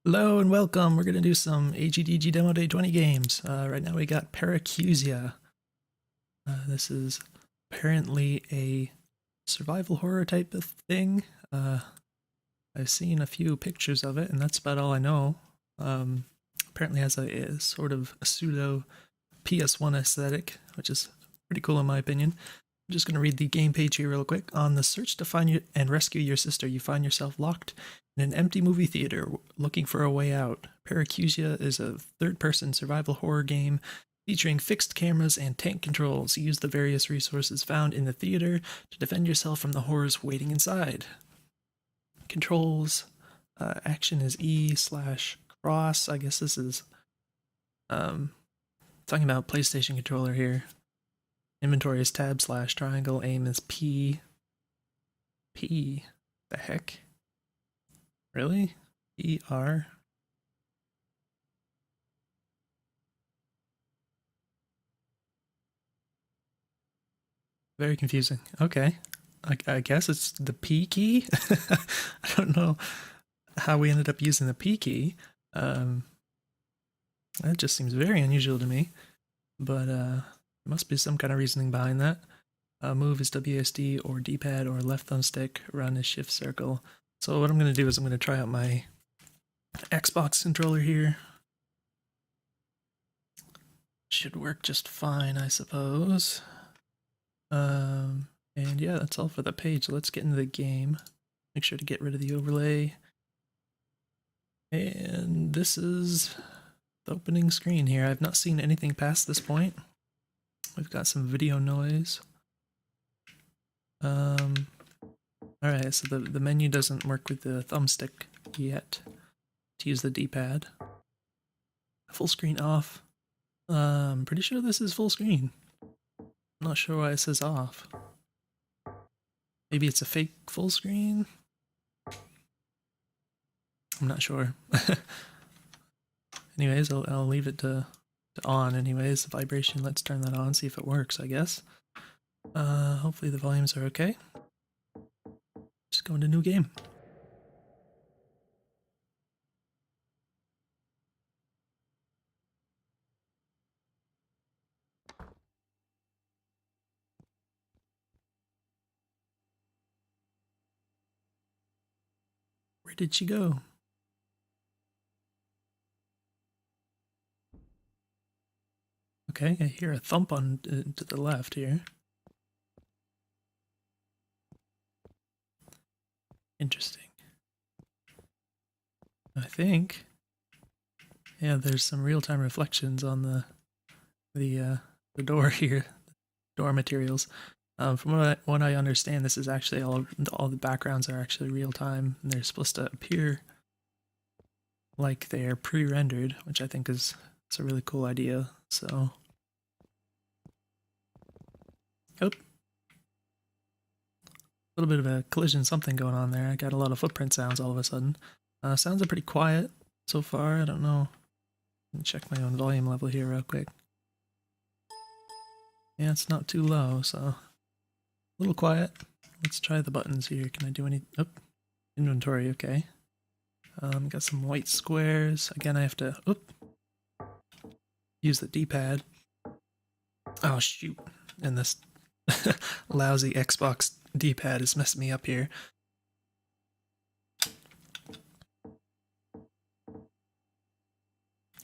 Hello and welcome. We're going to do some AGDG Demo Day 20 games. Right now we got Paracusia. This is apparently a survival horror type of thing. I've seen a few pictures of it and that's about all I know. Apparently has a sort of a pseudo PS1 aesthetic, which is pretty cool in my opinion. I'm just going to read the game page here real quick. On the search to find and rescue your sister, you find yourself locked in an empty movie theater looking for a way out. Paracusia is a third-person survival horror game featuring fixed cameras and tank controls. Use the various resources found in the theater to defend yourself from the horrors waiting inside. Controls, action is E/cross. I guess this is talking about PlayStation controller here. Inventory is tab/triangle. Aim is P. P. The heck? Really? ER? Very confusing. Okay. I guess it's the P key? I don't know how we ended up using the P key. That just seems very unusual to me. But there must be some kind of reasoning behind that. Move is WSD or D-pad or left thumbstick. Run is shift circle. So what I'm going to do is I'm going to try out my Xbox controller here. Should work just fine, I suppose. And yeah, that's all for the page. Let's get into the game. Make sure to get rid of the overlay. And this is the opening screen here. I've not seen anything past this point. We've got some video noise. Alright, so the menu doesn't work with the thumbstick yet to use the D-pad. Full screen off. I'm pretty sure this is full screen. I'm not sure why it says off. Maybe it's a fake full screen? I'm not sure. Anyways, I'll leave it to on anyways. The vibration, let's turn that on, see if it works, I guess. Hopefully the volumes are okay. Just go into new game. Where did she go? Okay, I hear a thump on to the left here. Interesting. I think, yeah, there's some real-time reflections on the door here, door materials. From what I understand, this is actually all the backgrounds are actually real-time, and they're supposed to appear like they're pre-rendered, which I think is a really cool idea. So, oh, a little bit of a collision, something going on there. I got a lot of footprint sounds all of a sudden. Sounds are pretty quiet so far. I don't know. Let me check my own volume level here real quick. Yeah, it's not too low, so a little quiet. Let's try the buttons here. Can I do any? Oh, inventory. Okay. Got some white squares. Again, I have to use the D-pad. Oh shoot! And this lousy Xbox D-pad is messing me up here.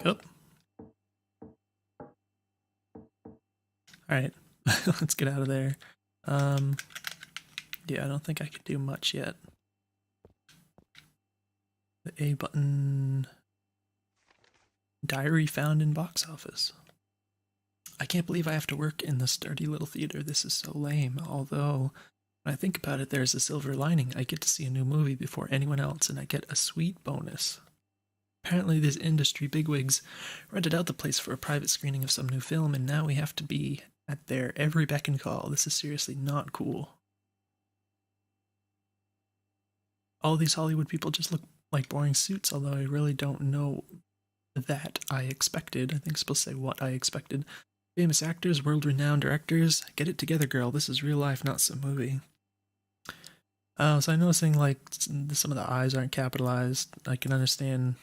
Oh. Alright, let's get out of there. Yeah, I don't think I could do much yet. The A button. Diary found in box office. I can't believe I have to work in this dirty little theater. This is so lame. Although, when I think about it, there's a silver lining. I get to see a new movie before anyone else, and I get a sweet bonus. Apparently, these industry bigwigs rented out the place for a private screening of some new film, and now we have to be at their every beck and call. This is seriously not cool. All these Hollywood people just look like boring suits, although I really don't know that I expected. I think it's supposed to say what I expected. Famous actors, world-renowned directors. Get it together, girl. This is real life, not some movie. So I'm noticing like some of the I's aren't capitalized. I can understand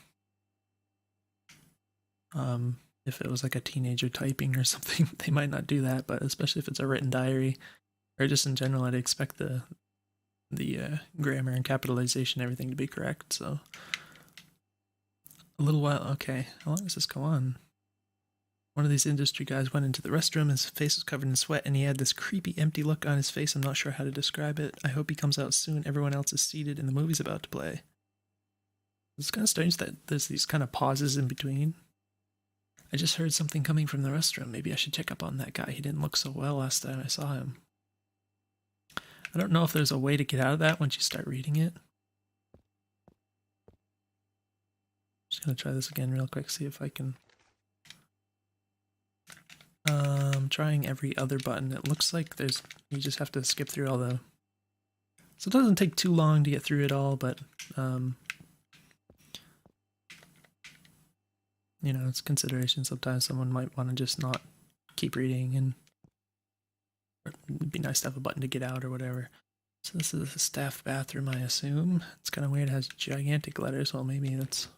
If it was like a teenager typing or something, they might not do that, but especially if it's a written diary or just in general, I'd expect the grammar and capitalization, everything to be correct. So a little while, okay, how long does this go on? One of these industry guys went into the restroom, his face was covered in sweat, and he had this creepy empty look on his face. I'm not sure how to describe it. I hope he comes out soon. Everyone else is seated and the movie's about to play. It's kind of strange that there's these kind of pauses in between. I just heard something coming from the restroom. Maybe I should check up on that guy. He didn't look so well last time I saw him. I don't know if there's a way to get out of that once you start reading it. Just gonna try this again real quick, see if I can. Trying every other button. It looks like you just have to skip through all the. So it doesn't take too long to get through it all, but you know, it's consideration. Sometimes someone might want to just not keep reading, and it'd be nice to have a button to get out or whatever. So this is a staff bathroom, I assume. It's kind of weird. It has gigantic letters. Well, maybe it's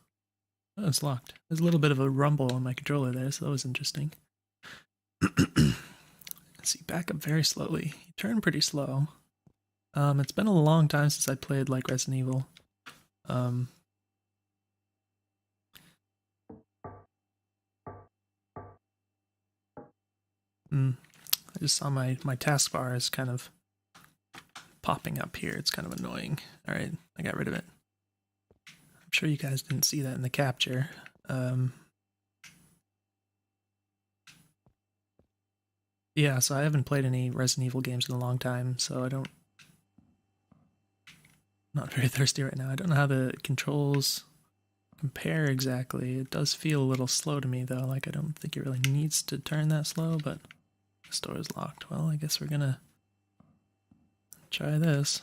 locked. There's a little bit of a rumble on my controller there, so that was interesting. See, back up very slowly. You turn pretty slow. It's been a long time since I played like Resident Evil. I just saw my taskbar is kind of popping up here. It's kind of annoying. Alright, I got rid of it. I'm sure you guys didn't see that in the capture. Yeah, so I haven't played any Resident Evil games in a long time, so not very thirsty right now. I don't know how the controls compare exactly. It does feel a little slow to me though, like I don't think it really needs to turn that slow, but the store is locked. Well, I guess we're gonna try this.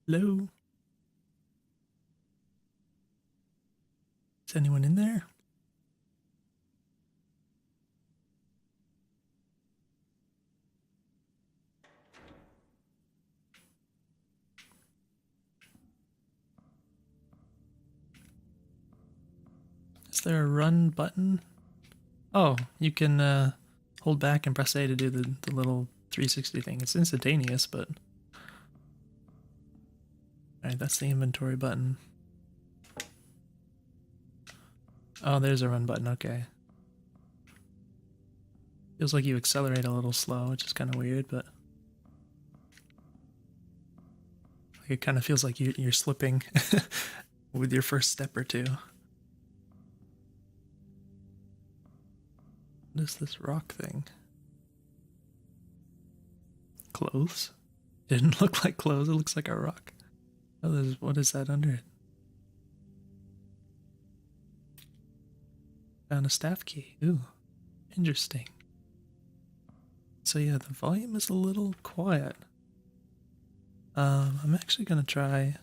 Hello? Is anyone in there? Is there a run button? Oh, you can hold back and press A to do the little 360 thing. It's instantaneous, but... Alright, that's the inventory button. Oh, there's a run button, okay. Feels like you accelerate a little slow, which is kind of weird, but... Like it kind of feels like you're slipping with your first step or two. What is this rock thing? Clothes? Didn't look like clothes, it looks like a rock. Oh, what is that under it? Found a staff key. Ooh, interesting. So yeah, the volume is a little quiet. I'm actually gonna try. I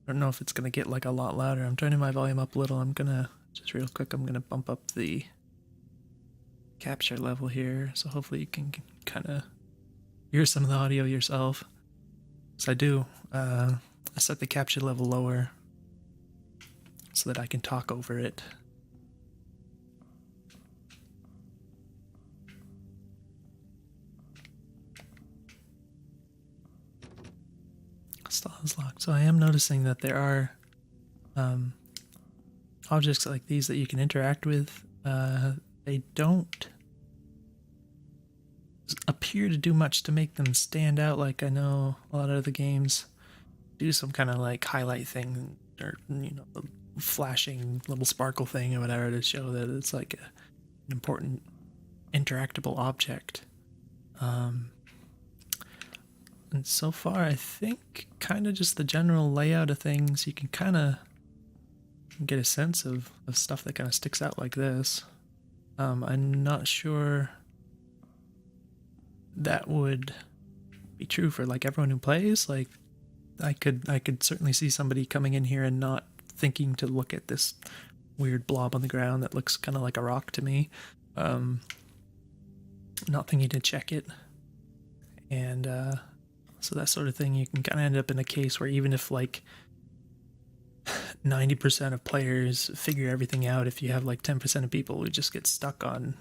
don't know if it's gonna get like a lot louder. I'm turning my volume up a little. I'm gonna just real quick. I'm gonna bump up the capture level here, so hopefully you can kind of hear some of the audio yourself. So I set the capture level lower so that I can talk over it. Stall is locked. So I am noticing that there are objects like these that you can interact with. They don't appear to do much to make them stand out. Like I know a lot of the games do some kind of like highlight thing, or you know, flashing little sparkle thing or whatever to show that it's like an important interactable object. And so far, I think kind of just the general layout of things, you can kind of get a sense of stuff that kind of sticks out like this. I'm not sure that would be true for like everyone who plays. Like I could certainly see somebody coming in here and not thinking to look at this weird blob on the ground that looks kind of like a rock to me. Not thinking to check it. And so that sort of thing, you can kind of end up in a case where even if like 90% of players figure everything out, if you have like 10% of people who just get stuck on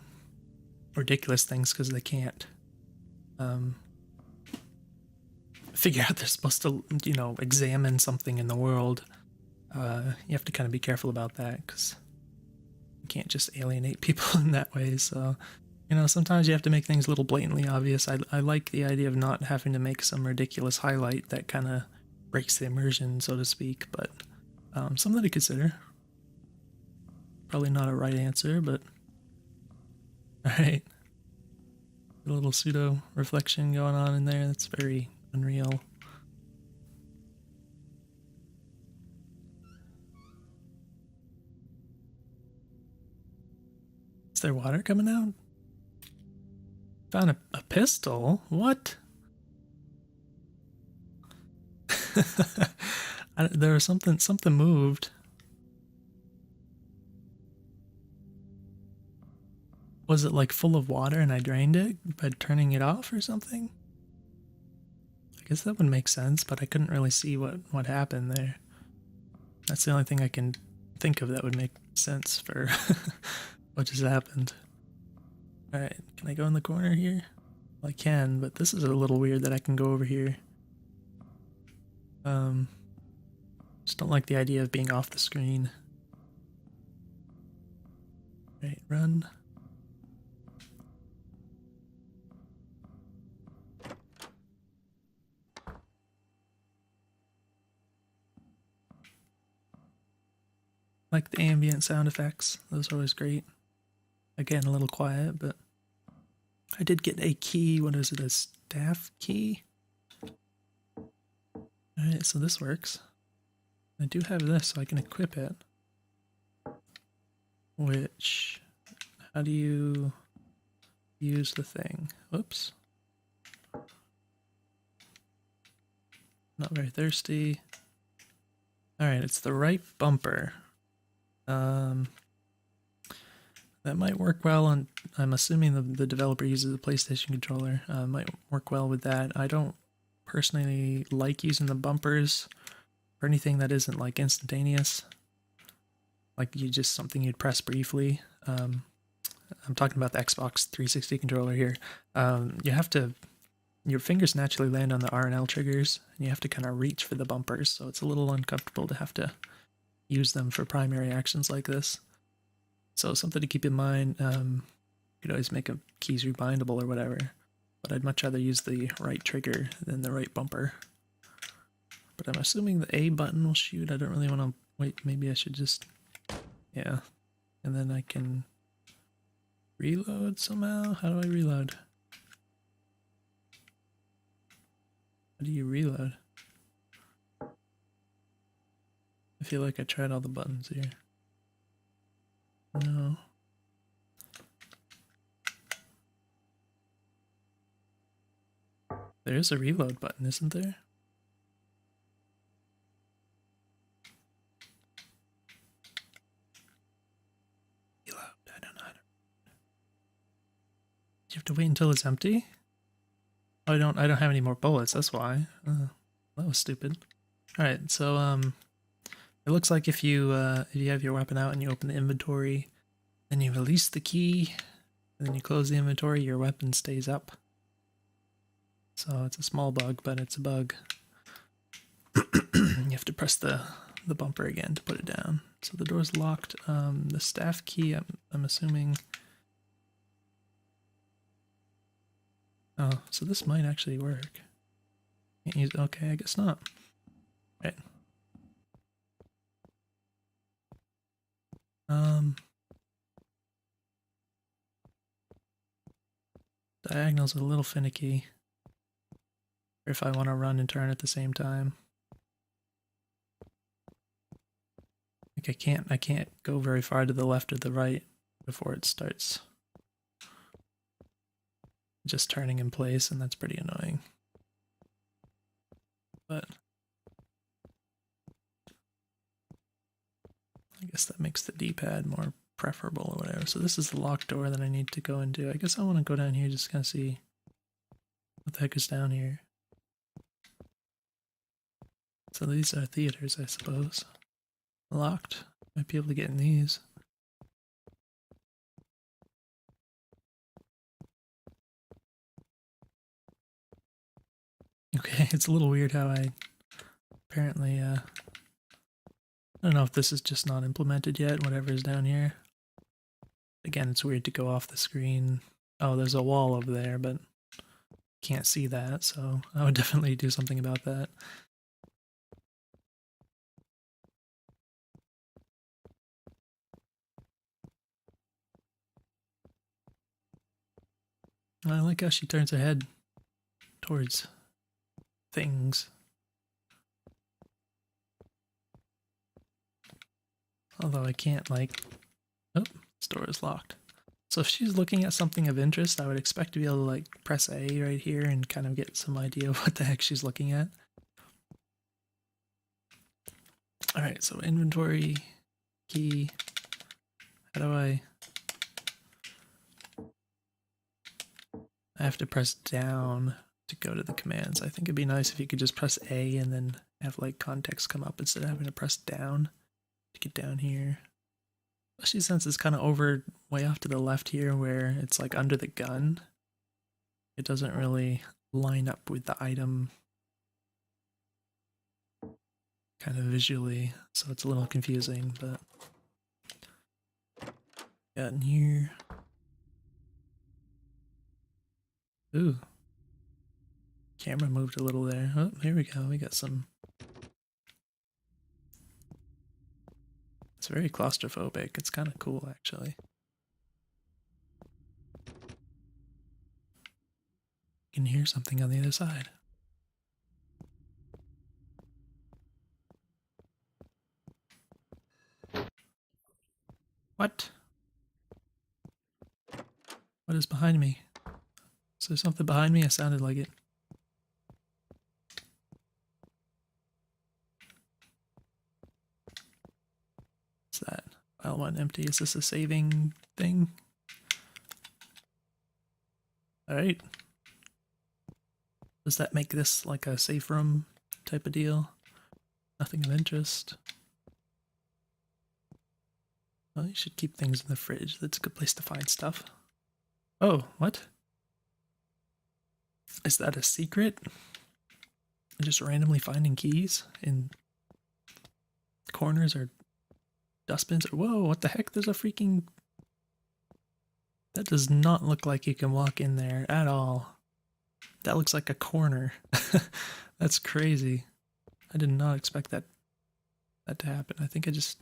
ridiculous things because they can't figure out they're supposed to, examine something in the world, you have to kind of be careful about that because you can't just alienate people in that way. So, sometimes you have to make things a little blatantly obvious. I like the idea of not having to make some ridiculous highlight that kind of breaks the immersion, so to speak, but something to consider. Probably not a right answer, but alright. A little pseudo reflection going on in there. That's very unreal. Is there water coming out? Found a pistol? What? There was something moved. Was it like full of water and I drained it by turning it off or something? I guess that would make sense, but I couldn't really see what happened there. That's the only thing I can think of that would make sense for what just happened. Alright, can I go in the corner here? Well, I can, but this is a little weird that I can go over here. Just don't like the idea of being off the screen. Right, run. Like the ambient sound effects, those are always great. Again, a little quiet, but I did get a key. What is it, a staff key? Alright, so this works. I do have this, so I can equip it. Which, how do you use the thing? Whoops. Not very thirsty. Alright, it's the right bumper. That might work well on, I'm assuming the developer uses a PlayStation controller. Might work well with that. I don't personally like using the bumpers for anything that isn't like instantaneous. Like something you'd press briefly. I'm talking about the Xbox 360 controller here. You have to, your fingers naturally land on the R and L triggers, and you have to kind of reach for the bumpers, so it's a little uncomfortable to have to use them for primary actions like this. So something to keep in mind. You could always make a keys rebindable or whatever, but I'd much rather use the right trigger than the right bumper. But I'm assuming the A button will shoot. I don't really want to wait. Maybe I should just, yeah. And then I can reload somehow. How do I reload? How do you reload? I feel like I tried all the buttons here. No. There is a reload button, isn't there? Reload. I don't know how to. You have to wait until it's empty? Oh, I don't have any more bullets, that's why. That was stupid. Alright, so it looks like if you have your weapon out and you open the inventory, then you release the key, and then you close the inventory, your weapon stays up. So it's a small bug, but it's a bug. You have to press the bumper again to put it down. So the door's locked. The staff key, I'm assuming. Oh, so this might actually work. Can't use. Okay, I guess not. Right. Diagonal's a little finicky. If I want to run and turn at the same time. Like I can't go very far to the left or the right before it starts just turning in place, and that's pretty annoying. But I guess that makes the D-pad more preferable or whatever. So this is the locked door that I need to go into. I guess I want to go down here just kind of see What the heck is down here? So these are theaters, I suppose. Locked. Might be able to get in these. Okay, it's a little weird how I apparently, I don't know if this is just not implemented yet, whatever is down here. Again, it's weird to go off the screen. Oh, there's a wall over there, but can't see that, so I would definitely do something about that. I like how she turns her head towards things. Although I can't, like... Oh, this door is locked. So if she's looking at something of interest, I would expect to be able to, like, press A right here and kind of get some idea of what the heck she's looking at. Alright, so inventory, key. How do I have to press down to go to the commands. I think it'd be nice if you could just press A and then have like context come up instead of having to press down to get down here. Especially since it's kind of over way off to the left here where it's like under the gun. It doesn't really line up with the item kind of visually, so it's a little confusing, but got in here. Ooh. Camera moved a little there. Oh, here we go. We got some. It's very claustrophobic. It's kind of cool, actually. You can hear something on the other side. What? What is behind me? Is there something behind me? It sounded like it. What's that? File 1 empty. Is this a saving thing? Alright. Does that make this like a safe room type of deal? Nothing of interest. Well, you should keep things in the fridge. That's a good place to find stuff. Oh, what? Is that a secret? Just randomly finding keys in corners or dustbins? Or whoa, what the heck? There's a freaking... That does not look like you can walk in there at all. That looks like a corner. That's crazy. I did not expect that to happen. I think I just...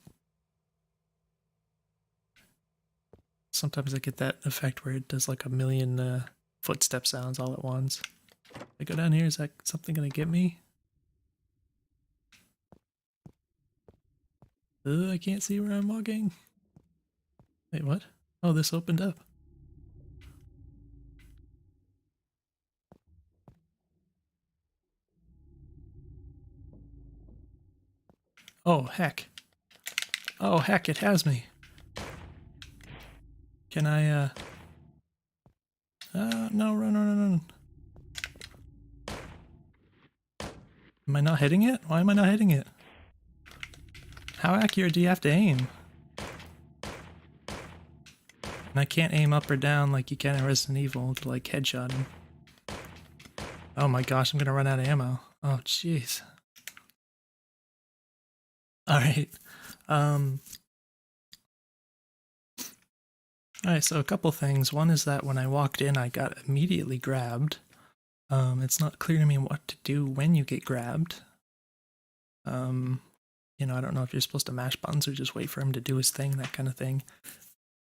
Sometimes I get that effect where it does like a million footstep sounds all at once. I go down here, is that something gonna get me? I can't see where I'm walking. Wait, what? Oh, this opened up. Oh, heck. Oh, heck, it has me. Can I, no, run. Am I not hitting it? Why am I not hitting it? How accurate do you have to aim? And I can't aim up or down like you can in Resident Evil to like headshot him. Oh my gosh, I'm gonna run out of ammo. Oh jeez. Alright. Alright, so a couple things. One is that when I walked in I got immediately grabbed. It's not clear to me what to do when you get grabbed. You know, I don't know if you're supposed to mash buttons or just wait for him to do his thing, that kind of thing.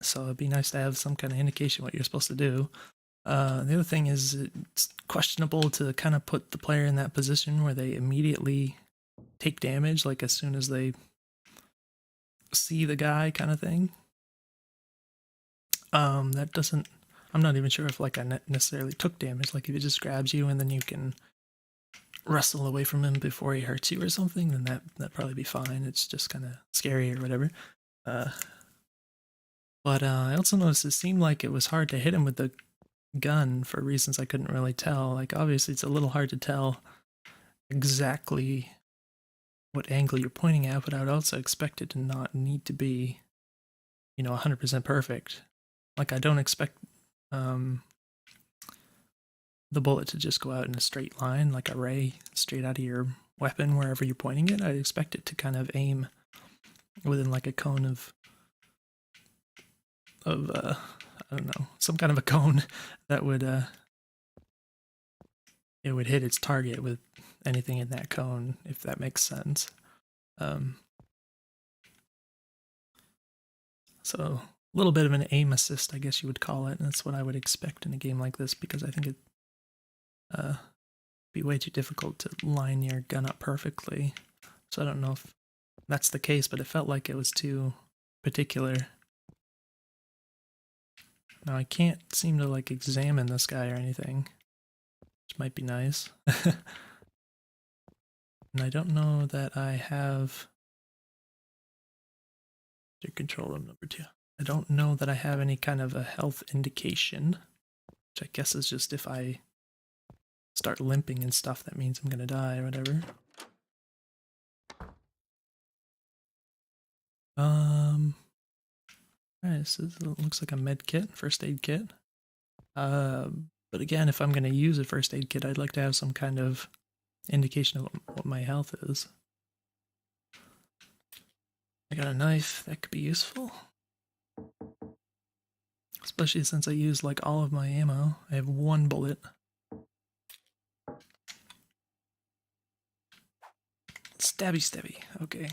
So it'd be nice to have some kind of indication what you're supposed to do. The other thing is it's questionable to kind of put the player in that position where they immediately take damage, like as soon as they see the guy kind of thing. That doesn't... I'm not even sure if like I necessarily took damage, like if it just grabs you and then you can wrestle away from him before he hurts you or something, then that'd probably be fine. It's just kind of scary or whatever. But I also noticed it seemed like it was hard to hit him with the gun for reasons I couldn't really tell. Like, obviously, it's a little hard to tell exactly what angle you're pointing at, but I would also expect it to not need to be, 100% perfect. Like, I don't expect um, the bullet to just go out in a straight line, like a ray straight out of your weapon wherever you're pointing it. I'd expect it to kind of aim within like a cone of I don't know, some kind of a cone that would it would hit its target with anything in that cone, if that makes sense. So a little bit of an aim assist, I guess you would call it, and that's what I would expect in a game like this, because I think it'd be way too difficult to line your gun up perfectly. So I don't know if that's the case, but it felt like it was too particular. Now I can't seem to like examine this guy or anything, which might be nice. And I don't know that I have your control room number 2. I don't know that I have any kind of a health indication, which I guess is just if I start limping and stuff, that means I'm gonna die or whatever. Alright, so this looks like a med kit, first aid kit. But again, if I'm gonna use a first aid kit, I'd like to have some kind of indication of what my health is. I got a knife, that could be useful. Especially since I used like all of my ammo. I have 1 bullet. Stabby stabby, okay.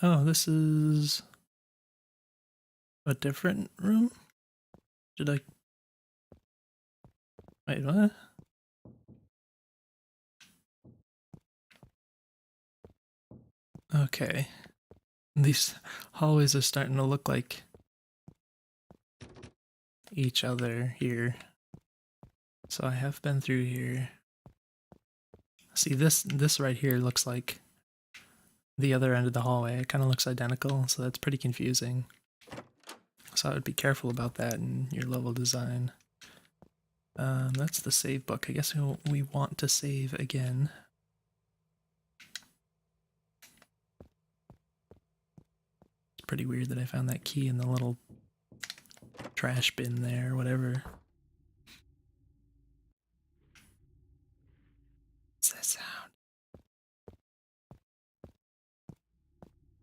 Oh, this is a different room? Did I... Wait, what? Okay. These hallways are starting to look like each other here. So I have been through here. See, this right here looks like the other end of the hallway. It kind of looks identical, so that's pretty confusing. So I would be careful about that in your level design. That's the save book. I guess we want to save again. It's pretty weird that I found that key in the little trash bin there, whatever. What's that sound?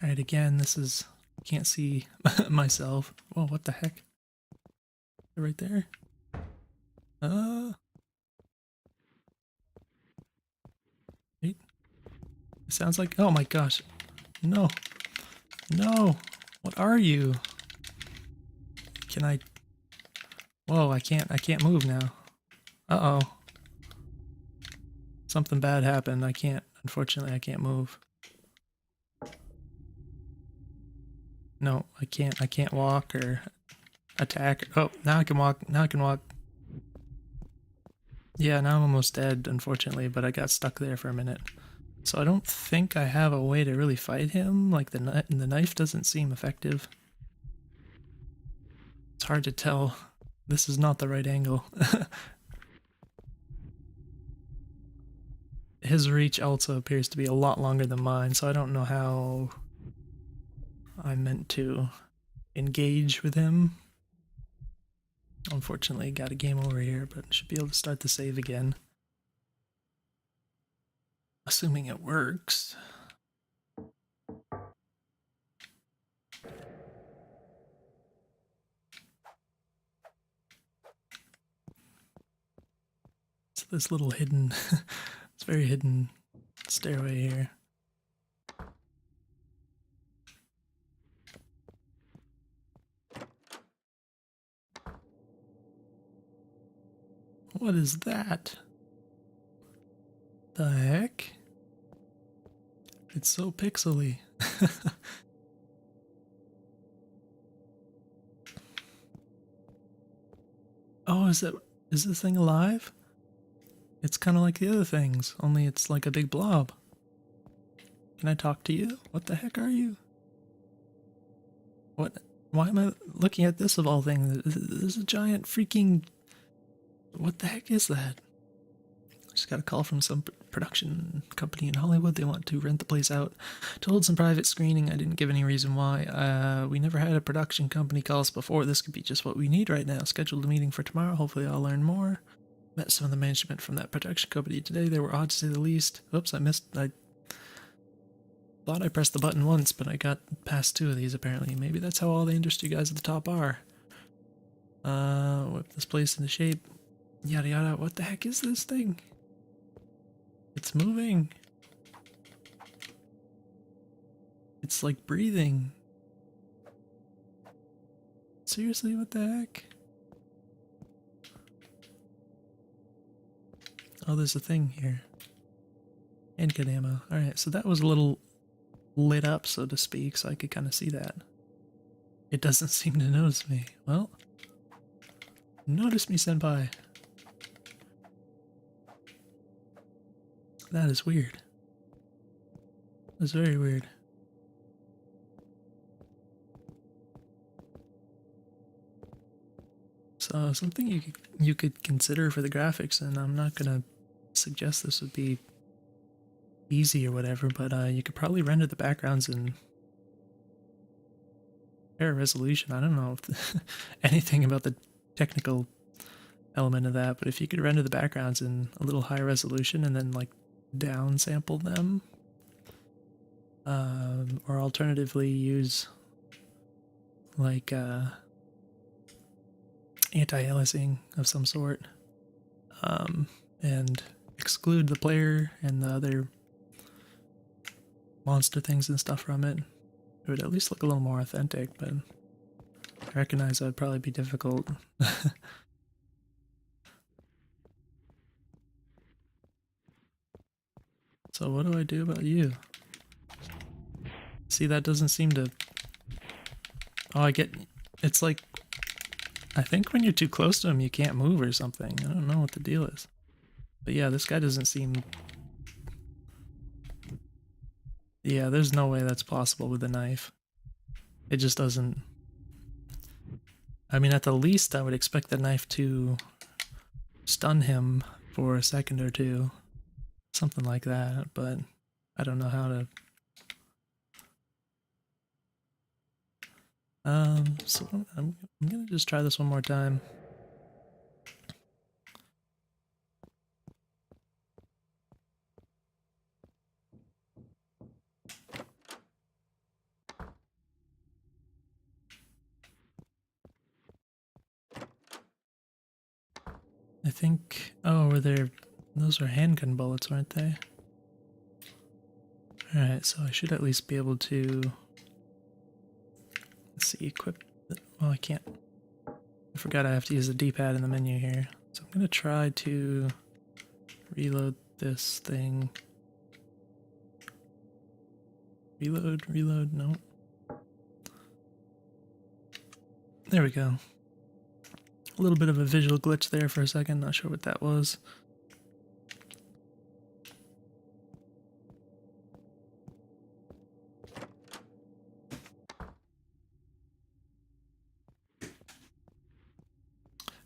Alright, again, this is... Can't see myself. Whoa, what the heck? Right there? Wait. It sounds like... Oh my gosh. No. No. What are you? Can I... Whoa, I can't move now. Uh-oh. Something bad happened. Unfortunately, I can't move. No, I can't walk or attack. Oh, now I can walk. Now I can walk. Yeah, now I'm almost dead, unfortunately, but I got stuck there for a minute. So I don't think I have a way to really fight him. Like, the knife doesn't seem effective. It's hard to tell. This is not the right angle. His reach also appears to be a lot longer than mine, so I don't know how I'm meant to engage with him. Unfortunately, got a game over here, but should be able to start the save again. Assuming it works. It's this little hidden, it's very hidden stairway here. What is that? The heck? It's so pixely. Oh, is this thing alive? It's kind of like the other things, only it's like a big blob. Can I talk to you? What the heck are you? What? Why am I looking at this of all things? There's a giant freaking... What the heck is that? Just got a call from some production company in Hollywood. They want to rent the place out to hold some private screening. I didn't give any reason why. We never had a production company call us before. This could be just what we need right now. Scheduled a meeting for tomorrow. Hopefully I'll learn more. Met some of the management from that production company today. They were odd to say the least. Oops, I thought I pressed the button once, but I got past 2 of these apparently. Maybe that's how all the industry guys at the top are. Whip this place into shape. Yada yada. What the heck is this thing? It's moving. It's like breathing. Seriously, what the heck? Oh, there's a thing here. Handgun ammo. Alright, so that was a little lit up, so to speak, so I could kind of see that. It doesn't seem to notice me. Well, notice me, senpai. That is weird. That's very weird. So something you could consider for the graphics, and I'm not gonna suggest this would be easy or whatever, but you could probably render the backgrounds in higher resolution. I don't know if anything about the technical element of that, but if you could render the backgrounds in a little higher resolution and then like downsample them, or alternatively use like anti-aliasing of some sort, and exclude the player and the other monster things and stuff from it, it would at least look a little more authentic, but I recognize that would probably be difficult. So what do I do about you? See, that doesn't seem to... Oh, it's like... I think when you're too close to him, you can't move or something. I don't know what the deal is. But yeah, this guy doesn't seem... Yeah, there's no way that's possible with a knife. It just doesn't... I mean, at the least, I would expect the knife to stun him for a second or two. Something like that, but I don't know how to... So I'm gonna just try this one more time. I think... Oh, those are handgun bullets, aren't they? Alright, so I should at least be able to... Let's see, equip... Well, I can't... I forgot I have to use the D-pad in the menu here. So I'm gonna try to reload this thing. Reload, no. There we go. A little bit of a visual glitch there for a second, not sure what that was.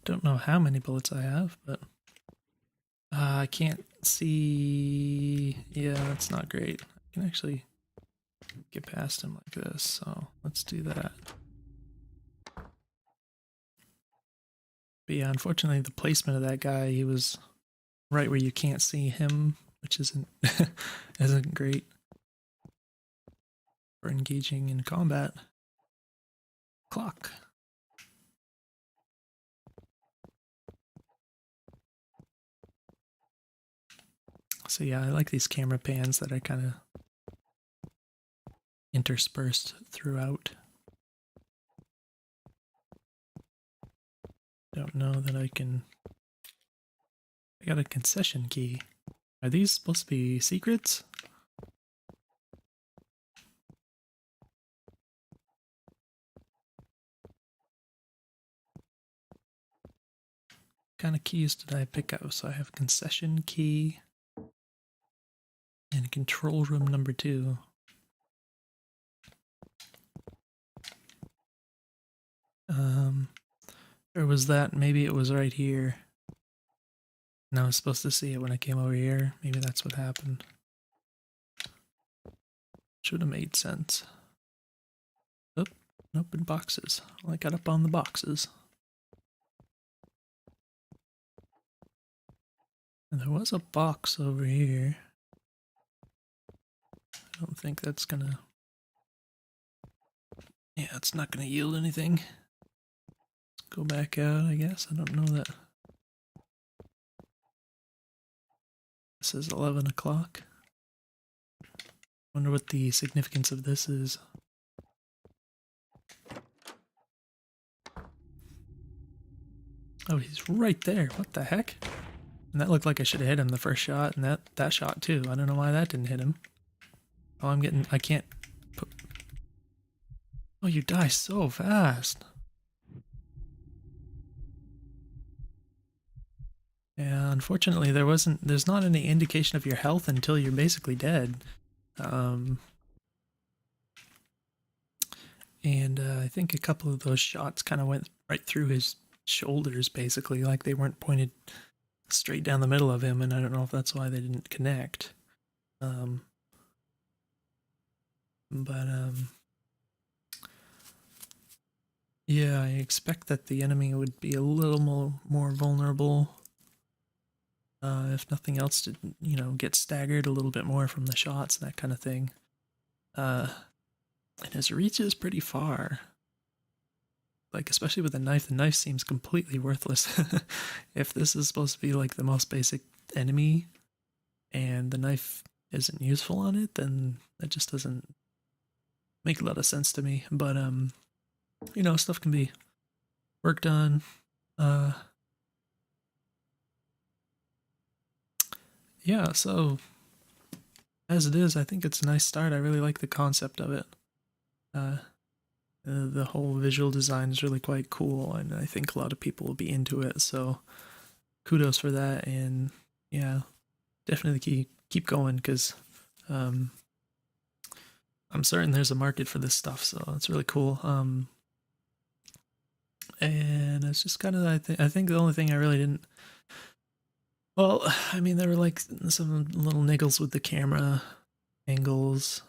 Don't know how many bullets I have, but I can't see... Yeah, that's not great. I can actually get past him like this, so let's do that. But yeah, unfortunately the placement of that guy, he was right where you can't see him, which isn't isn't great for engaging in combat. Clock. So yeah, I like these camera pans that are kind of interspersed throughout. Don't know that I can... I got a concession key. Are these supposed to be secrets? What kind of keys did I pick up? So I have concession key and control room number 2. Or was that, maybe it was right here. And I was supposed to see it when I came over here. Maybe that's what happened. Should have made sense. Oh, open boxes. Well, I got up on the boxes. And there was a box over here. I don't think that's gonna... Yeah, it's not gonna yield anything. Let's go back out, I guess. I don't know that... This is 11 o'clock. Wonder what the significance of this is. Oh, he's right there. What the heck? And that looked like I should have hit him the first shot, and that shot too. I don't know why that didn't hit him. Oh, I can't put... Oh, you die so fast. Yeah, unfortunately there's not any indication of your health until you're basically dead. And I think a couple of those shots kind of went right through his shoulders, basically, like they weren't pointed straight down the middle of him, and I don't know if that's why they didn't connect. Yeah, I expect that the enemy would be a little more vulnerable. If nothing else, to get staggered a little bit more from the shots, that kind of thing. And his reach is pretty far. Like, especially with the knife seems completely worthless. If this is supposed to be like the most basic enemy, and the knife isn't useful on it, then that just doesn't make a lot of sense to me. But stuff can be worked on. Yeah, so as it is, I think it's a nice start. I really like the concept of it. The whole visual design is really quite cool, and I think a lot of people will be into it, so kudos for that. And yeah, definitely keep going, because I'm certain there's a market for this stuff, so it's really cool. And it's just kind of, I think the only thing I really didn't... Well, I mean, there were like some little niggles with the camera angles.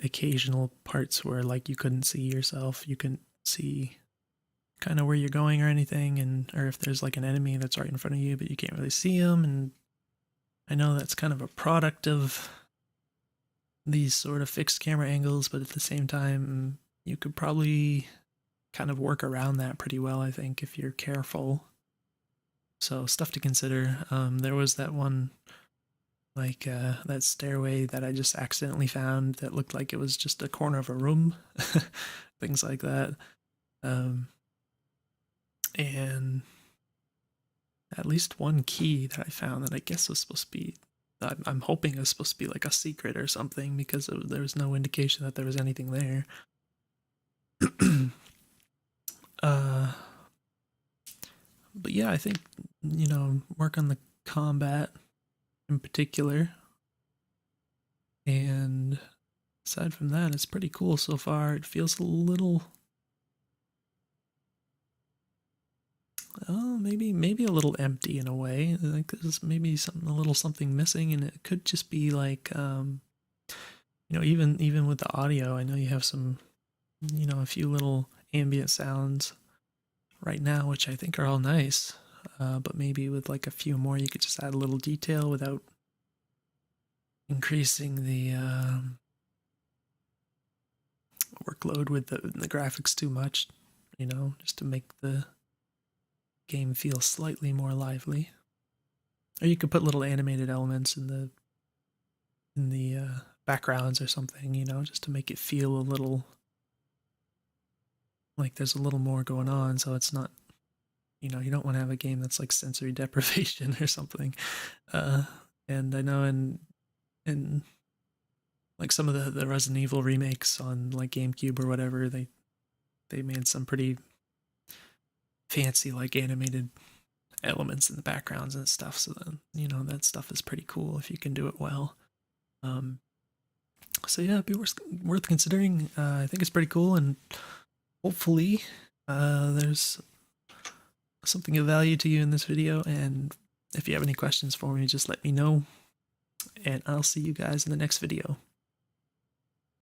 Occasional parts where like you couldn't see yourself, you couldn't see kind of where you're going or anything, or if there's like an enemy that's right in front of you but you can't really see them. And I know that's kind of a product of these sort of fixed camera angles, but at the same time you could probably kind of work around that pretty well, I think, if you're careful. So stuff to consider. There was that one, like that stairway that I just accidentally found that looked like it was just a corner of a room. Things like that. And at least one key that I found that I guess was supposed to be, I'm hoping it was supposed to be like a secret or something, because there was no indication that there was anything there. But yeah, I think, work on the combat in particular. And aside from that, it's pretty cool so far. It feels a little... Oh, maybe a little empty in a way. Like there's maybe a little something missing, and it could just be like, even with the audio, I know you have some, a few little ambient sounds right now, which I think are all nice. But maybe with like a few more, you could just add a little detail without increasing the workload with the graphics too much, just to make the game feel slightly more lively. Or you could put little animated elements in the backgrounds or something, just to make it feel a little like there's a little more going on, so it's not, you don't want to have a game that's like sensory deprivation or something. And I know in like some of the Resident Evil remakes on like GameCube or whatever, they made some pretty fancy like animated elements in the backgrounds and stuff, so then that stuff is pretty cool if you can do it well. So yeah, it'd be worth considering. I think it's pretty cool, and hopefully there's something of value to you in this video. And if you have any questions for me, just let me know, and I'll see you guys in the next video.